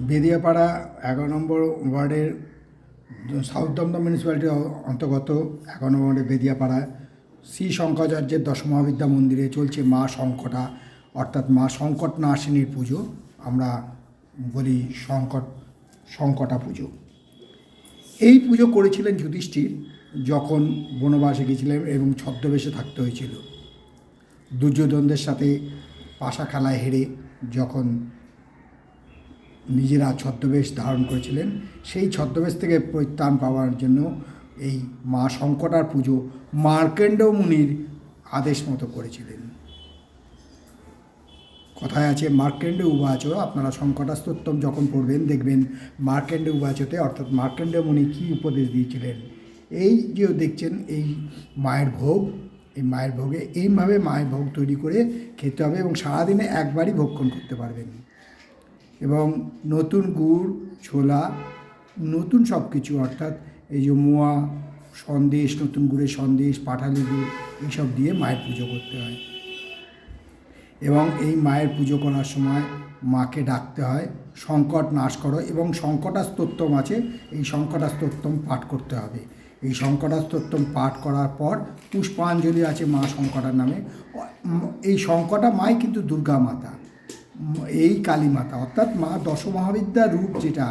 বেদিয়াপাড়া 11 নম্বর ওয়ার্ডের সাউথ দমদম মিউনিসিপ্যালিটির অন্তর্গত 11 নম্বর ওয়ার্ডের বেদিয়াপাড়ায় শ্রী শঙ্করাচার্যের দশমহাবিদ্যা মন্দিরে চলছে মা সংকটা অর্থাৎ মা সংকটনাশিনীর পুজো। আমরা বলি সংকটা পুজো। এই পুজো করেছিলেন যুধিষ্ঠির যখন বনবাসে গিয়েছিলেন এবং ছদ্মবেশে থাকতে হয়েছিল। দুর্যোধনদের সাথে পাশা খেলায় হেরে যখন নিজেরা ছদ্মবেশ ধারণ করেছিলেন, সেই ছদ্মবেশ থেকে পরিত্রাণ পাওয়ার জন্য এই মা সংকটার পুজো মার্কেন্ডেয় মুনির আদেশ মতো করেছিলেন। কথায় আছে মার্কেন্ডেয় উবাচ। আপনারা সংকটাস্তোত্তম যখন পড়বেন দেখবেন মার্কেন্ডেয় উবাচতে অর্থাৎ মার্কেন্ডেয় মুনি কী উপদেশ দিয়েছিলেন। এই যে দেখছেন এই মায়ের ভোগ, এই মায়ের ভোগে এইভাবে মায়ের ভোগ তৈরি করে খেতে হবে এবং সারাদিনে একবারই ভক্ষণ করতে পারবেন। এবং নতুন গুড়, ছোলা, নতুন সব কিছু অর্থাৎ এই যে মোয়া সন্দেশ, নতুন গুড়ের সন্দেশ, পাঠালি গুড় এইসব দিয়ে মায়ের পুজো করতে হয়। এবং এই মায়ের পুজো করার সময় মাকে ডাকতে হয় সংকট নাশ করো, এবং সংকটাস্তোত্তম আছে, এই সংকটাস্তোত্তম পাঠ করতে হবে। এই সংকটাস্তোত্তম পাঠ করার পর পুষ্পাঞ্জলি আছে মা সংকটার নামে। এই সংকটা মাই কিন্তু দুর্গা মাতা, এই কালী মাতা অর্থাৎ মা দশমহাবিদ্যার রূপ, যেটা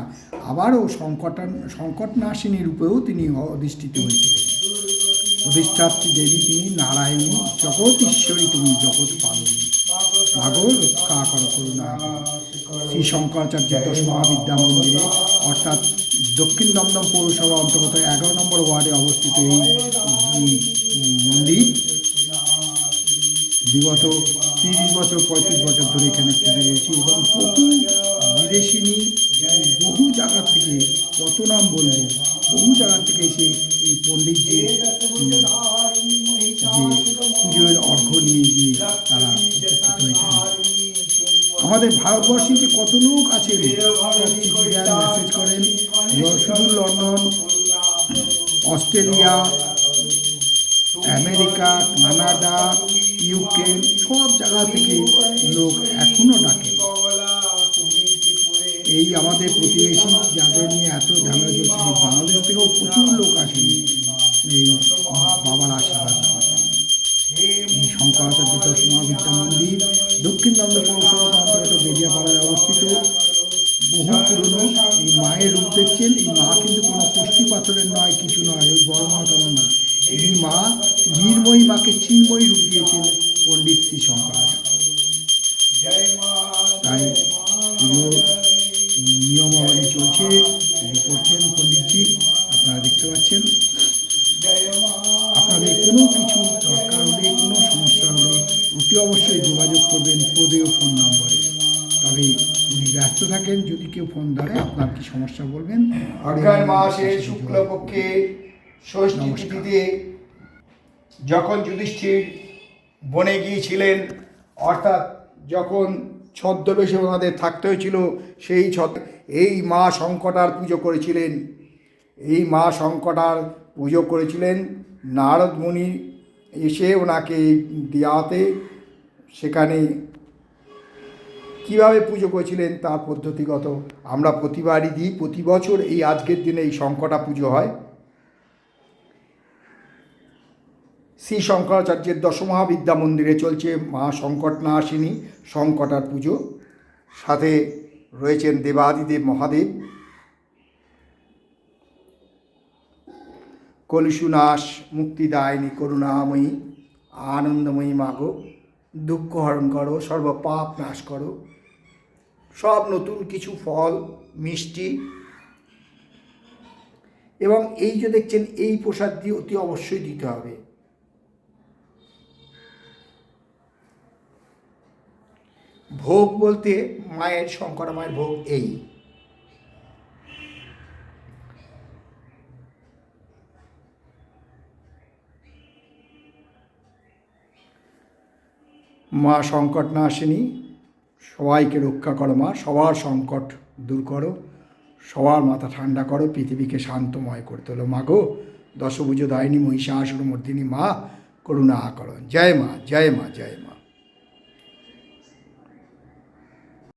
আবারও সংকটনাশিনী রূপেও তিনি অধিষ্ঠিত হয়েছিলেন। অধিষ্ঠাত্রী দেবী তিনি নারায়ণী, জগৎ ঈশ্বরী তুমি জগৎ পালনী, মাগো রক্ষা করো করুণা। শ্রী শঙ্করাচার্যের দশমহাবিদ্যা মন্দিরে অর্থাৎ দক্ষিণ দমদম পৌরসভা অন্তর্গত 11 নম্বর ওয়ার্ডে অবস্থিত এই মন্দির বিগত 30 বছর 35 বছর ধরে এখানে পুজো হয়েছে এবং বহু বিদেশিনী বহু জায়গা থেকে, কত নাম বলবো, বহু জায়গা থেকে এসে এই পণ্ডিতজি যে পুজোর অর্ঘ্য নিয়ে গিয়ে তারা উপস্থিত হয়েছেন। আমাদের ভারতবর্ষে যে কত লোক আছেন, মেসেজ করেন, শুধু London, Australia, America, Canada, UK সব জায়গা থেকে লোক এখনও ডাকেন। এই আমাদের প্রতিবেশী যাদের নিয়ে এত ঝামেলা চলছে, বাংলাদেশ থেকেও প্রচুর লোক আসেন এই বাবার আশীর্বাদ নেওয়ার জন্য। এই শঙ্করাচার্য দশমহাবিদ্যা মন্দির দক্ষিণ দমদম পৌরসভা অন্তর্গত বেদিয়াপাড়ায় অবস্থিত। বহু পুরনো এই মায়ের রূপ দেখছেন। এই মা কিন্তু কোনো কষ্টি পাথরের নয়, কিছু নয়, ওই বড় মা কেন না, এই মা বীরময়ী মাকে চিন্ময়ী রূপ দিয়েছেন পণ্ডিত শ্রী শঙ্করাচার্য। তাই পুজো নিয়মাবলী চলছে, পুজো করছেন পণ্ডিতজি, আপনারা দেখতে পাচ্ছেন। আপনাদের কোনো কিছু দরকার হলে, কোনো সমস্যা হলে অতি অবশ্যই যোগাযোগ করবেন পদেয় ফোন নম্বরে। তবে উনি ব্যস্ত থাকেন, যদি কেউ ফোন ধরে আপনার কি সমস্যা বলবেন। অগ্রহায়ণ মাসে শুক্লপক্ষে ষষ্ঠী তিথিতে যখন যুধিষ্ঠির বনে গিয়েছিলেন, অর্থাৎ যখন ছদ্মবেশে ওনাদের থাকতে হয়েছিল, সেই এই মা সংকটার পুজো করেছিলেন। এই মা সংকটার পুজো করেছিলেন নারদ মুনি এসে ওনাকে দেওয়াতে, সেখানে কীভাবে পুজো করেছিলেন তার পদ্ধতিগত আমরা প্রতিবারই দিই। প্রতি বছর এই আজকের দিনে এই সংকটা পুজো হয়। শ্রী শঙ্করাচার্যের দশমহাবিদ্যা মন্দিরে চলছে মা সংকটনাশিনী সংকটার পুজো। সাথে রয়েছেন দেবাদিদেব মহাদেব। কলুষনাশ মুক্তিদায়িনী করুণাময়ী আনন্দময়ী মাগো, দুঃখ হরণ করো, সর্বপাপ নাশ করো। সব নতুন কিছু ফল, মিষ্টি এবং এই যে দেখছেন এই প্রসাদ দিয়ে অতি অবশ্যই দিতে হবে। ভোগ বলতে মায়ের, শঙ্করা মায়ের ভোগ এই। মা সংকটনাশিনী, সবাইকে রক্ষা করো মা, সবার সংকট দূর করো, সবার মাথা ঠান্ডা করো, পৃথিবীকে শান্তময় করে তোলো। মাগো দশভুজ দায়িনী মহিষাসুরমর্দিনী মা, করুণা করো। জয় মা, জয় মা, জয় মা।